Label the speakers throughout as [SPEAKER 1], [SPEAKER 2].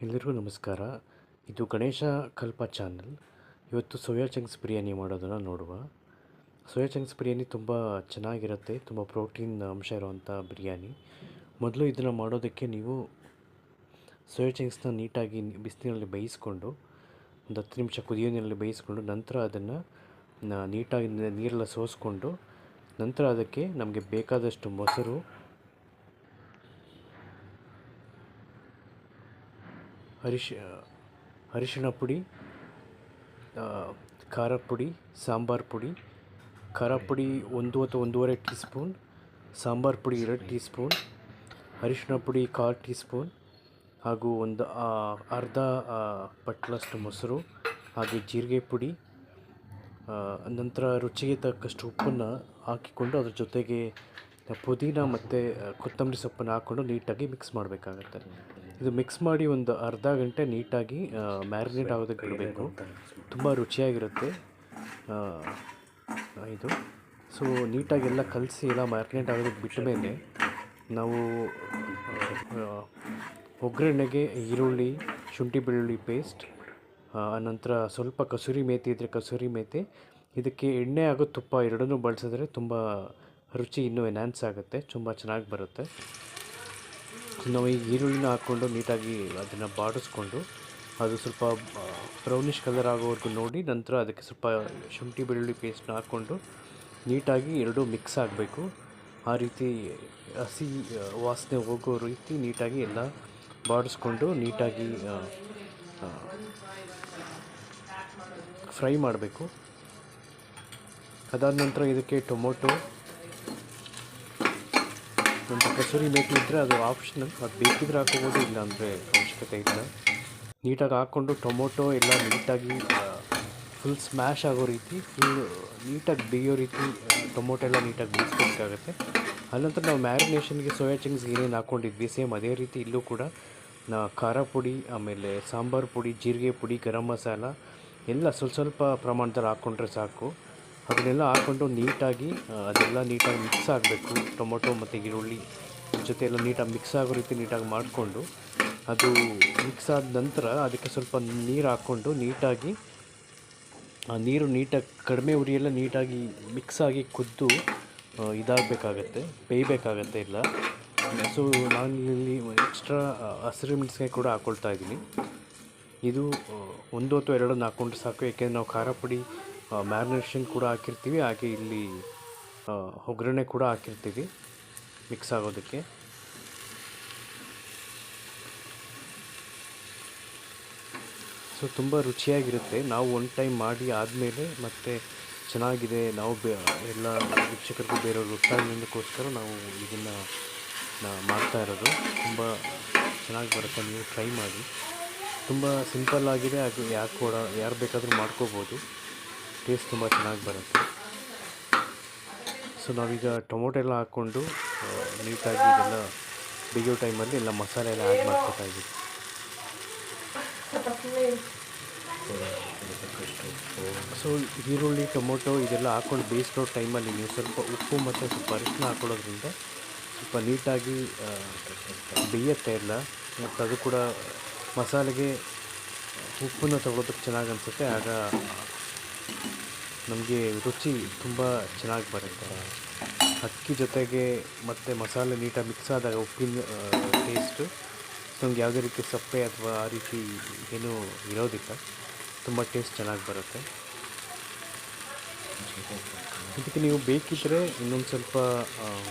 [SPEAKER 1] ಎಲ್ಲರಿಗೂ ನಮಸ್ಕಾರ. ಇದು ಗಣೇಶ ಕಲ್ಪ ಚಾನಲ್. ಇವತ್ತು ಸೋಯಾ ಚಂಕ್ಸ್ ಬಿರಿಯಾನಿ ಮಾಡೋದನ್ನು ನೋಡುವ. ಸೋಯಾ ಚಂಕ್ಸ್ ಬಿರಿಯಾನಿ ತುಂಬ ಚೆನ್ನಾಗಿರುತ್ತೆ, ತುಂಬ ಪ್ರೋಟೀನ್ ಅಂಶ ಇರುವಂಥ ಬಿರಿಯಾನಿ. ಮೊದಲು ಇದನ್ನು ಮಾಡೋದಕ್ಕೆ ನೀವು ಸೋಯಾ ಚಂಕ್ಸ್ನ ನೀಟಾಗಿ ಬಿಸಿನೀರಲ್ಲಿ ಬೇಯಿಸ್ಕೊಂಡು ಒಂದು 10 ನಿಮಿಷ ಕುದಿಯೋ ನೀರಲ್ಲಿ ಬೇಯಿಸ್ಕೊಂಡು ನಂತರ ಅದನ್ನು ನೀಟಾಗಿ ನೀರೆಲ್ಲ ಸೋಸಿಕೊಂಡು ನಂತರ ಅದಕ್ಕೆ ನಮಗೆ ಬೇಕಾದಷ್ಟು ಮೊಸರು, ಅರಿಶಿಣ ಪುಡಿ, ಖಾರ ಪುಡಿ, ಸಾಂಬಾರು ಪುಡಿ, ಖಾರ ಪುಡಿ 1 ಅಥವಾ 1.5 ಟೀ ಸ್ಪೂನ್, ಸಾಂಬಾರು ಪುಡಿ 2 ಟೀ ಸ್ಪೂನ್, ಅರಿಶಿಣ ಪುಡಿ 1/4 ಟೀ ಸ್ಪೂನ್, ಹಾಗೂ ಒಂದು ಅರ್ಧ ಬಟ್ಲಷ್ಟು ಮೊಸರು, ಹಾಗೆ ಜೀರಿಗೆ ಪುಡಿ, ನಂತರ ರುಚಿಗೆ ತಕ್ಕಷ್ಟು ಉಪ್ಪನ್ನು ಹಾಕಿಕೊಂಡು ಅದ್ರ ಜೊತೆಗೆ ಪುದೀನ ಮತ್ತು ಕೊತ್ತಂಬರಿ ಸೊಪ್ಪನ್ನು ಹಾಕ್ಕೊಂಡು ನೀಟಾಗಿ ಮಿಕ್ಸ್ ಮಾಡಬೇಕಾಗತ್ತೆ. ಇದು ಮಿಕ್ಸ್ ಮಾಡಿ ಒಂದು ಅರ್ಧ ಗಂಟೆ ನೀಟಾಗಿ ಮ್ಯಾರಿನೇಟ್ ಆಗೋದಕ್ಕೆ ಬಿಡಬೇಕು. ತುಂಬ ರುಚಿಯಾಗಿರುತ್ತೆ ಇದು. ಸೊ ನೀಟಾಗೆಲ್ಲ ಕಲಸಿ ಎಲ್ಲ ಮ್ಯಾರಿನೇಟ್ ಆಗೋದಕ್ಕೆ ಬಿಟ್ಟ ಮೇಲೆ ನಾವು ಒಗ್ಗರಣೆಗೆ ಈರುಳ್ಳಿ, ಶುಂಠಿ ಬೆಳ್ಳುಳ್ಳಿ ಪೇಸ್ಟ್, ಆನಂತರ ಸ್ವಲ್ಪ ಕಸೂರಿ ಮೇಥಿ ಇದ್ದರೆ ಕಸೂರಿ ಮೇಥಿ, ಇದಕ್ಕೆ ಎಣ್ಣೆ ಹಾಗೂ ತುಪ್ಪ ಎರಡನ್ನೂ ಬಳಸಿದ್ರೆ ತುಂಬ ರುಚಿ ಇನ್ನೂ ಎನ್ಹಾನ್ಸ್ ಆಗುತ್ತೆ, ತುಂಬ ಚೆನ್ನಾಗಿ ಬರುತ್ತೆ. ನಾವು ಈ ಈರುಳ್ಳಿನ ಹಾಕ್ಕೊಂಡು ನೀಟಾಗಿ ಅದನ್ನು ಬಾಡಿಸ್ಕೊಂಡು ಅದು ಸ್ವಲ್ಪ ಬ್ರೌನಿಷ್ ಕಲರ್ ಆಗೋವರೆಗೂ ನೋಡಿ ನಂತರ ಅದಕ್ಕೆ ಸ್ವಲ್ಪ ಶುಂಠಿ ಬೆಳ್ಳುಳ್ಳಿ ಪೇಸ್ಟ್ನ ಹಾಕ್ಕೊಂಡು ನೀಟಾಗಿ ಎರಡೂ ಮಿಕ್ಸ್ ಆಗಬೇಕು. ಆ ರೀತಿ ಹಸಿ ವಾಸನೆ ಹೋಗೋ ರೀತಿ ನೀಟಾಗಿ ಎಲ್ಲ ಬಾಡಿಸ್ಕೊಂಡು ನೀಟಾಗಿ ಫ್ರೈ ಮಾಡಬೇಕು. ಅದಾದ ನಂತರ ಇದಕ್ಕೆ ಟೊಮೊಟೊ ಮತ್ತು ಕಸೂರಿ ಮೇಥಿ ಇದ್ದರೆ ಅದು ಆಪ್ಷನಲ್, ಅದು ಬೇಕಿದ್ರೆ ಹಾಕೋಬೋದು, ಇಲ್ಲ ಅಂದರೆ ಅವಶ್ಯಕತೆ ಇಲ್ಲ. ನೀಟಾಗಿ ಹಾಕ್ಕೊಂಡು ಟೊಮೊಟೊ ಎಲ್ಲ ನೀಟಾಗಿ ಫುಲ್ ಸ್ಮ್ಯಾಶ್ ಆಗೋ ರೀತಿ, ಫುಲ್ ನೀಟಾಗಿ ಬೇಯೋ ರೀತಿ ಟೊಮೊಟೊ ಎಲ್ಲ ನೀಟಾಗಿ ಬೇಯಿಸ್ಬೇಕಾಗತ್ತೆ. ಅನಂತರ ನಾವು ಮ್ಯಾರಿನೇಷನ್ಗೆ ಸೋಯಾ ಚಂಕ್ಸ್ಗೆ ಏನೇನು ಹಾಕ್ಕೊಂಡಿದ್ವಿ ಸೇಮ್ ಅದೇ ರೀತಿ ಇಲ್ಲೂ ಕೂಡ ಖಾರ ಪುಡಿ, ಆಮೇಲೆ ಸಾಂಬಾರು ಪುಡಿ, ಜೀರಿಗೆ ಪುಡಿ, ಗರಂ ಮಸಾಲ ಎಲ್ಲ ಸ್ವಲ್ಪ ಪ್ರಮಾಣದಲ್ಲಿ ಹಾಕ್ಕೊಂಡ್ರೆ ಸಾಕು. ಅದನ್ನೆಲ್ಲ ಹಾಕ್ಕೊಂಡು ನೀಟಾಗಿ ಅದೆಲ್ಲ ನೀಟಾಗಿ ಮಿಕ್ಸ್ ಆಗಬೇಕು. ಟೊಮೊಟೊ ಮತ್ತು ಈರುಳ್ಳಿ ಜೊತೆ ಎಲ್ಲ ನೀಟಾಗಿ ಮಿಕ್ಸ್ ಆಗೋ ರೀತಿ ನೀಟಾಗಿ ಮಾಡಿಕೊಂಡು ಅದು ಮಿಕ್ಸ್ ಆದ ನಂತರ ಅದಕ್ಕೆ ಸ್ವಲ್ಪ ನೀರು ಹಾಕ್ಕೊಂಡು ನೀಟಾಗಿ ಆ ನೀರು ನೀಟಾಗಿ ಕಡಿಮೆ ಉರಿಯೆಲ್ಲ ನೀಟಾಗಿ ಮಿಕ್ಸ್ ಆಗಿ ಕುದ್ದು ಇದಾಗಬೇಕಾಗತ್ತೆ, ಬೇಯಬೇಕಾಗತ್ತೆ ಇಲ್ಲ. ಸೊ ನಾನು ಇಲ್ಲಿ ಎಕ್ಸ್ಟ್ರಾ ಹಸಿರು ಮೆಣಸಿನಕಾಯಿ ಕೂಡ ಹಾಕ್ಕೊಳ್ತಾ ಇದ್ದೀನಿ. ಇದು 1 ಅಥವಾ 2 ಹಾಕ್ಕೊಂಡ್ರೆ ಸಾಕು, ಏಕೆಂದರೆ ನಾವು ಖಾರ ಪುಡಿ ಮ್ಯಾರಿನೇಷನ್ ಕೂಡ ಹಾಕಿರ್ತೀವಿ, ಹಾಗೆ ಇಲ್ಲಿ ಒಗ್ಗರಣೆ ಕೂಡ ಹಾಕಿರ್ತೀವಿ ಮಿಕ್ಸ್ ಆಗೋದಕ್ಕೆ. ಸೊ ತುಂಬ ರುಚಿಯಾಗಿರುತ್ತೆ. ನಾವು ಒನ್ ಟೈಮ್ ಮಾಡಿ ಆದಮೇಲೆ ಮತ್ತೆ ಚೆನ್ನಾಗಿದೆ, ನಾವು ಎಲ್ಲ ವೀಕ್ಷಕರಿಗೂ ಬೇರೆಯವ್ರಿಗೆ ಗೊತ್ತಾಗಲಿಕ್ಕೋಸ್ಕರ ನಾವು ಇದನ್ನು ಮಾಡ್ತಾ ಇರೋದು. ತುಂಬ ಚೆನ್ನಾಗಿ ಬರುತ್ತೆ, ನೀವು ಟ್ರೈ ಮಾಡಿ. ತುಂಬ ಸಿಂಪಲ್ ಆಗಿದೆ, ಹಾಗೆ ಯಾರು ಬೇಕಾದರೂ ಮಾಡ್ಕೋಬೋದು, ಟೇಸ್ಟ್ ತುಂಬ ಚೆನ್ನಾಗಿ ಬರುತ್ತೆ. ಸೊ ನಾವೀಗ ಟೊಮೊಟೊ ಎಲ್ಲ ಹಾಕ್ಕೊಂಡು ನೀಟಾಗಿ ಇದೆಲ್ಲ ಬೇಯೋ ಟೈಮಲ್ಲಿ ಎಲ್ಲ ಮಸಾಲೆ ಎಲ್ಲ ಆ್ಯಡ್ ಮಾಡ್ಕೊತಾ ಇದ್ದೀವಿ. ಸೊ ಈರುಳ್ಳಿ, ಟೊಮೊಟೊ ಇದೆಲ್ಲ ಹಾಕ್ಕೊಂಡು ಬೇಯಿಸೋ ಟೈಮಲ್ಲಿ ನೀವು ಸ್ವಲ್ಪ ಉಪ್ಪು ಮತ್ತು ಸ್ವಲ್ಪ ಅರಿಶಿನ ಹಾಕ್ಕೊಳ್ಳೋದ್ರಿಂದ ಸ್ವಲ್ಪ ನೀಟಾಗಿ ಬೇಯುತ್ತೆ ಎಲ್ಲ, ಮತ್ತು ಅದು ಕೂಡ ಮಸಾಲೆಗೆ ಉಪ್ಪನ್ನು ತಗೊಳ್ಳೋದಕ್ಕೆ ಚೆನ್ನಾಗಿ ಅನಿಸುತ್ತೆ. ಆಗ ನಮಗೆ ರುಚಿ ತುಂಬ ಚೆನ್ನಾಗಿ ಬರುತ್ತೆ. ಅಕ್ಕಿ ಜೊತೆಗೆ ಮತ್ತು ಮಸಾಲೆ ನೀಟಾಗಿ ಮಿಕ್ಸ್ ಆದಾಗ ಉಪ್ಪಿನ ಟೇಸ್ಟು ನಮ್ಗೆ ಯಾವುದೇ ರೀತಿ ಸಪ್ಪೆ ಅಥವಾ ಆ ರೀತಿ ಏನೂ ಇರೋದಿಲ್ಲ, ತುಂಬ ಟೇಸ್ಟ್ ಚೆನ್ನಾಗಿ ಬರುತ್ತೆ. ಇದಕ್ಕೆ ನೀವು ಬೇಕಿದ್ದರೆ ಇನ್ನೊಂದು ಸ್ವಲ್ಪ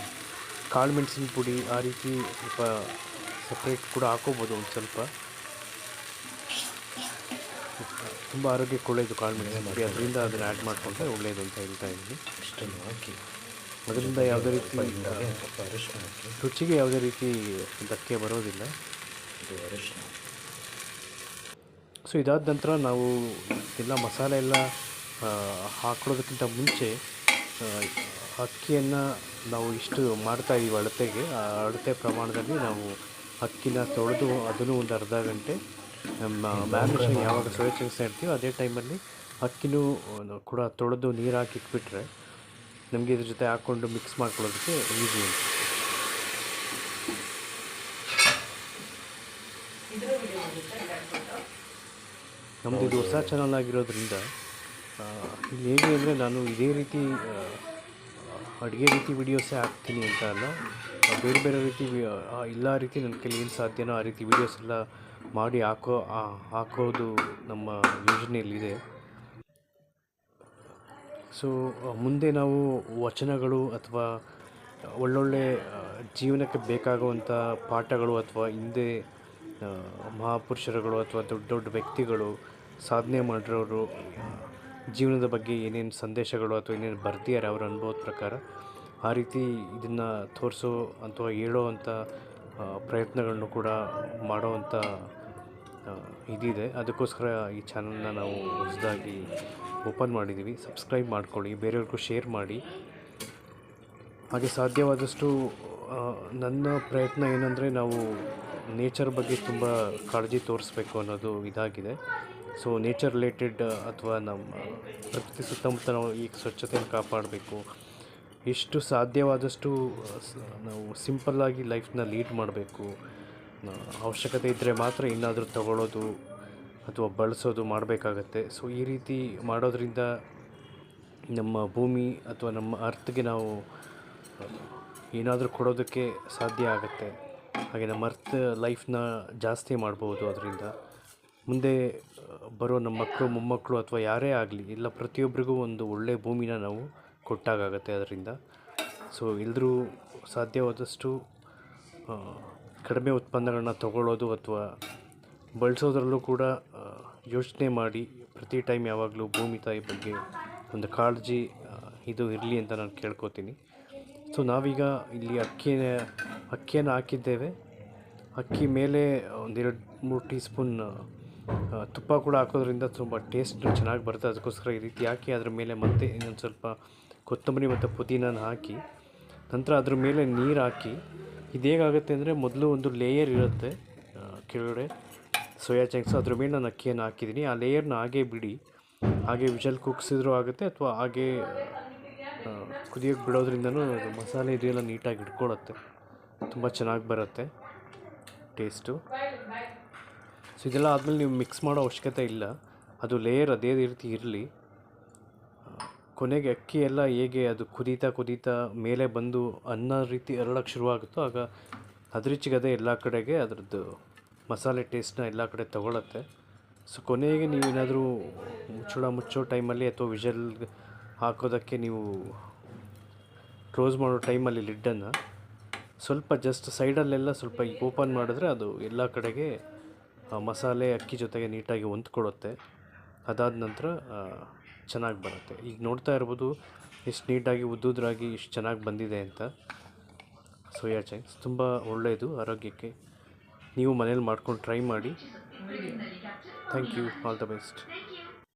[SPEAKER 1] ಕಾಳು ಮೆಣಸಿನ ಪುಡಿ ಆ ರೀತಿ ಸ್ವಲ್ಪ ಸಪ್ರೇಟ್ ಕೂಡ ಹಾಕೋಬೋದು. ಒಂದು ಸ್ವಲ್ಪ ತುಂಬ ಆರೋಗ್ಯಕ್ಕೆ ಒಳ್ಳೆಯದು ಕಾಳು ಮೆಣಸಿನ ಪುಡಿ, ಅದರಿಂದ ಅದನ್ನು ಆ್ಯಡ್ ಮಾಡಿಕೊಂಡ್ರೆ ಒಳ್ಳೆಯದು ಅಂತ ಹೇಳ್ತಾ ಇದ್ದೀನಿ. ಇಷ್ಟನ್ನು ಹಾಕಿ ಅದರಿಂದ ಯಾವುದೇ ರೀತಿ ರುಚಿಗೆ ಯಾವುದೇ ರೀತಿ ಧಕ್ಕೆ ಬರೋದಿಲ್ಲ. ಸೊ ಇದಾದ ನಂತರ ನಾವು ಎಲ್ಲ ಮಸಾಲೆ ಎಲ್ಲ ಹಾಕೊಳ್ಳೋದಕ್ಕಿಂತ ಮುಂಚೆ ಅಕ್ಕಿಯನ್ನು ನಾವು ಇಷ್ಟು ಮಾಡ್ತಾಯಿದ್ದೀವಿ ಅಳತೆಗೆ, ಆ ಅಳತೆ ಪ್ರಮಾಣದಲ್ಲಿ ನಾವು ಅಕ್ಕಿನ ತೊಳೆದು ಅದನ್ನು ಒಂದು ಅರ್ಧ ಗಂಟೆ ಮ್ಯಾರಿನೇಷನ್ ಯಾವಾಗ ಸೋಯಾ ಚಂಕ್ಸ್ ಇಡ್ತೀವೋ ಅದೇ ಟೈಮಲ್ಲಿ ಅಕ್ಕಿನೂ ಕೂಡ ತೊಳೆದು ನೀರು ಹಾಕಿ ಇಟ್ಬಿಟ್ರೆ ನಮಗೆ ಇದ್ರ ಜೊತೆ ಹಾಕ್ಕೊಂಡು ಮಿಕ್ಸ್ ಮಾಡ್ಕೊಳ್ಳೋದಕ್ಕೆ ಈಸಿ ಅಂತ. ನಮ್ಮದು ಇದು ಹೊಸ ಚಾನಲ್ ಆಗಿರೋದ್ರಿಂದ ಇಲ್ಲಿ ಹೇಗೆ ಅಂದರೆ ನಾನು ಇದೇ ರೀತಿ ಅಡುಗೆ ರೀತಿ ವೀಡಿಯೋಸೇ ಹಾಕ್ತೀನಿ ಅಂತ ಅಲ್ಲ, ಬೇರೆ ಬೇರೆ ರೀತಿ ಎಲ್ಲ ರೀತಿ ನನ್ನ ಕೈಲಿ ಏನು ಸಾಧ್ಯನೋ ಆ ರೀತಿ ವೀಡಿಯೋಸ್ ಎಲ್ಲ ಮಾಡಿ ಹಾಕೋದು ನಮ್ಮ ಯೋಜನೆಯಲ್ಲಿದೆ. ಸೊ ಮುಂದೆ ನಾವು ವಚನಗಳು ಅಥವಾ ಒಳ್ಳೊಳ್ಳೆ ಜೀವನಕ್ಕೆ ಬೇಕಾಗುವಂಥ ಪಾಠಗಳು ಅಥವಾ ಹಿಂದೆ ಮಹಾಪುರುಷರುಗಳು ಅಥವಾ ದೊಡ್ಡ ದೊಡ್ಡ ವ್ಯಕ್ತಿಗಳು ಸಾಧನೆ ಮಾಡಿರೋರು ಜೀವನದ ಬಗ್ಗೆ ಏನೇನು ಸಂದೇಶಗಳು ಅಥವಾ ಏನೇನು ಬರ್ದಿದ್ದಾರೆ ಅವರ ಅನುಭವದ ಪ್ರಕಾರ ಆ ರೀತಿ ಇದನ್ನು ತೋರಿಸೋ ಅಥವಾ ಹೇಳೋವಂಥ ಪ್ರಯತ್ನಗಳನ್ನು ಕೂಡ ಮಾಡೋವಂಥ ಇದಿದೆ. ಅದಕ್ಕೋಸ್ಕರ ಈ ಚಾನಲ್ನ ನಾವು ಹೊಸದಾಗಿ ಓಪನ್ ಮಾಡಿದ್ದೀವಿ. ಸಬ್ಸ್ಕ್ರೈಬ್ ಮಾಡ್ಕೊಳ್ಳಿ, ಬೇರೆಯವ್ರಿಗೂ ಶೇರ್ ಮಾಡಿ. ಹಾಗೆ ಸಾಧ್ಯವಾದಷ್ಟು ನನ್ನ ಪ್ರಯತ್ನ ಏನಂದರೆ ನಾವು ನೇಚರ್ ಬಗ್ಗೆ ತುಂಬ ಕಾಳಜಿ ತೋರಿಸ್ಬೇಕು ಅನ್ನೋದು ಇದಾಗಿದೆ. ಸೊ ನೇಚರ್ ರಿಲೇಟೆಡ್ ಅಥವಾ ನಮ್ಮ ಪ್ರಕೃತಿ ಸುತ್ತಮುತ್ತ ನಾವು ಈಗ ಸ್ವಚ್ಛತೆಯನ್ನು ಕಾಪಾಡಬೇಕು, ಎಷ್ಟು ಸಾಧ್ಯವಾದಷ್ಟು ನಾವು ಸಿಂಪಲ್ಲಾಗಿ ಲೈಫ್ನ ಲೀಡ್ ಮಾಡಬೇಕು. ಅವಶ್ಯಕತೆ ಇದ್ದರೆ ಮಾತ್ರ ಏನಾದರೂ ತಗೊಳ್ಳೋದು ಅಥವಾ ಬಳಸೋದು ಮಾಡಬೇಕಾಗತ್ತೆ. ಸೊ ಈ ರೀತಿ ಮಾಡೋದ್ರಿಂದ ನಮ್ಮ ಭೂಮಿ ಅಥವಾ ನಮ್ಮ ಅರ್ಥಗೆ ನಾವು ಏನಾದರೂ ಕೊಡೋದಕ್ಕೆ ಸಾಧ್ಯ ಆಗುತ್ತೆ. ಹಾಗೆ ನಮ್ಮ ಅರ್ಥ ಲೈಫ್ನ ಜಾಸ್ತಿ ಮಾಡ್ಬೋದು. ಅದರಿಂದ ಮುಂದೆ ಬರೋ ನಮ್ಮ ಮಕ್ಕಳು ಮೊಮ್ಮಕ್ಕಳು ಅಥವಾ ಯಾರೇ ಆಗಲಿ ಎಲ್ಲ ಪ್ರತಿಯೊಬ್ಬರಿಗೂ ಒಂದು ಒಳ್ಳೆಯ ಭೂಮಿನ ನಾವು ಕೊಟ್ಟಾಗತ್ತೆ ಅದರಿಂದ. ಸೊ ಎಲ್ಲರೂ ಸಾಧ್ಯವಾದಷ್ಟು ಕಡಿಮೆ ಉತ್ಪನ್ನಗಳನ್ನ ತಗೊಳ್ಳೋದು ಅಥವಾ ಬಳಸೋದ್ರಲ್ಲೂ ಕೂಡ ಯೋಚನೆ ಮಾಡಿ ಪ್ರತಿ ಟೈಮ್ ಯಾವಾಗಲೂ ಭೂಮಿ ತಾಯಿ ಬಗ್ಗೆ ಒಂದು ಕಾಳಜಿ ಇದು ಇರಲಿ ಅಂತ ನಾನು ಕೇಳ್ಕೊತೀನಿ. ಸೊ ನಾವೀಗ ಇಲ್ಲಿ ಅಕ್ಕಿಯನ್ನು ಹಾಕಿದ್ದೇವೆ. ಅಕ್ಕಿ ಮೇಲೆ 2-3 ಟೀ ಸ್ಪೂನ್ ತುಪ್ಪ ಕೂಡ ಹಾಕೋದ್ರಿಂದ ತುಂಬ ಟೇಸ್ಟ್ ಚೆನ್ನಾಗಿ ಬರುತ್ತೆ. ಅದಕ್ಕೋಸ್ಕರ ಈ ರೀತಿ ಹಾಕಿ ಅದ್ರ ಮೇಲೆ ಮತ್ತೆ ಇನ್ನೊಂದು ಸ್ವಲ್ಪ ಕೊತ್ತಂಬರಿ ಮತ್ತು ಪುದೀನನ ಹಾಕಿ ನಂತರ ಅದ್ರ ಮೇಲೆ ನೀರು ಹಾಕಿ ಇದು ಹೇಗಾಗುತ್ತೆ ಅಂದರೆ ಮೊದಲು ಒಂದು ಲೇಯರ್ ಇರುತ್ತೆ ಕೆಳಗಡೆ ಸೋಯಾ ಚಂಕ್ಸ್, ಅದ್ರ ಮೇಲೆ ನಾನು ಅಕ್ಕಿಯನ್ನು ಹಾಕಿದ್ದೀನಿ. ಆ ಲೇಯರ್ನ ಹಾಗೇ ಬಿಡಿ, ಹಾಗೆ ವಿಷಲ್ ಕುಗ್ಸಿದ್ರೂ ಆಗುತ್ತೆ ಅಥವಾ ಹಾಗೇ ಕುದಿಯೋಕ್ಕೆ ಬಿಡೋದ್ರಿಂದನೂ ಮಸಾಲೆ ಇದೆಲ್ಲ ನೀಟಾಗಿ ಇಟ್ಕೊಳ್ಳುತ್ತೆ, ತುಂಬ ಚೆನ್ನಾಗಿ ಬರುತ್ತೆ ಟೇಸ್ಟು. ಸೊ ಇದೆಲ್ಲ ಆದಮೇಲೆ ನೀವು ಮಿಕ್ಸ್ ಮಾಡೋ ಅವಶ್ಯಕತೆ ಇಲ್ಲ, ಅದು ಲೇಯರ್ ಅದೇ ರೀತಿ ಇರಲಿ. ಕೊನೆಗೆ ಅಕ್ಕಿ ಎಲ್ಲ ಹೇಗೆ ಅದು ಕುದೀತಾ ಮೇಲೆ ಬಂದು ಅನ್ನ ರೀತಿ ಅರಳಕ್ಕೆ ಶುರುವಾಗುತ್ತೋ ಆಗ ಅದ್ರಿಚಿಗದೆ ಎಲ್ಲ ಕಡೆಗೆ ಅದರದ್ದು ಮಸಾಲೆ ಟೇಸ್ಟ್ನ ಎಲ್ಲ ಕಡೆ ತಗೊಳುತ್ತೆ. ಸೊ ಕೊನೆಗೆ ನೀವೇನಾದರೂ ಮುಚ್ಚೋ ಟೈಮಲ್ಲಿ ಅಥವಾ ವಿಷಲ್ ಹಾಕೋದಕ್ಕೆ ನೀವು ಕ್ಲೋಸ್ ಮಾಡೋ ಟೈಮಲ್ಲಿ ಲಿಡ್ಡನ್ನು ಸ್ವಲ್ಪ ಜಸ್ಟ್ ಸೈಡಲ್ಲೆಲ್ಲ ಸ್ವಲ್ಪ ಈಗ ಓಪನ್ ಮಾಡಿದ್ರೆ ಅದು ಎಲ್ಲ ಕಡೆಗೆ ಮಸಾಲೆ ಅಕ್ಕಿ ಜೊತೆಗೆ ನೀಟಾಗಿ ಹೊಂದ್ಕೊಳ್ಳುತ್ತೆ. ಅದಾದ ನಂತರ ಚೆನ್ನಾಗಿ ಬರುತ್ತೆ. ಈಗ ನೋಡ್ತಾ ಇರ್ಬೋದು ಎಷ್ಟು ನೀಟಾಗಿ ಉದ್ದುದ್ರಾಗಿ ಎಷ್ಟು ಚೆನ್ನಾಗಿ ಬಂದಿದೆ ಅಂತ. ಸೋಯಾ ಚಂಕ್ಸ್ ತುಂಬ ಒಳ್ಳೆಯದು ಆರೋಗ್ಯಕ್ಕೆ. ನೀವು ಮನೇಲಿ ಮಾಡ್ಕೊಂಡು ಟ್ರೈ ಮಾಡಿ. Thank you, all the best.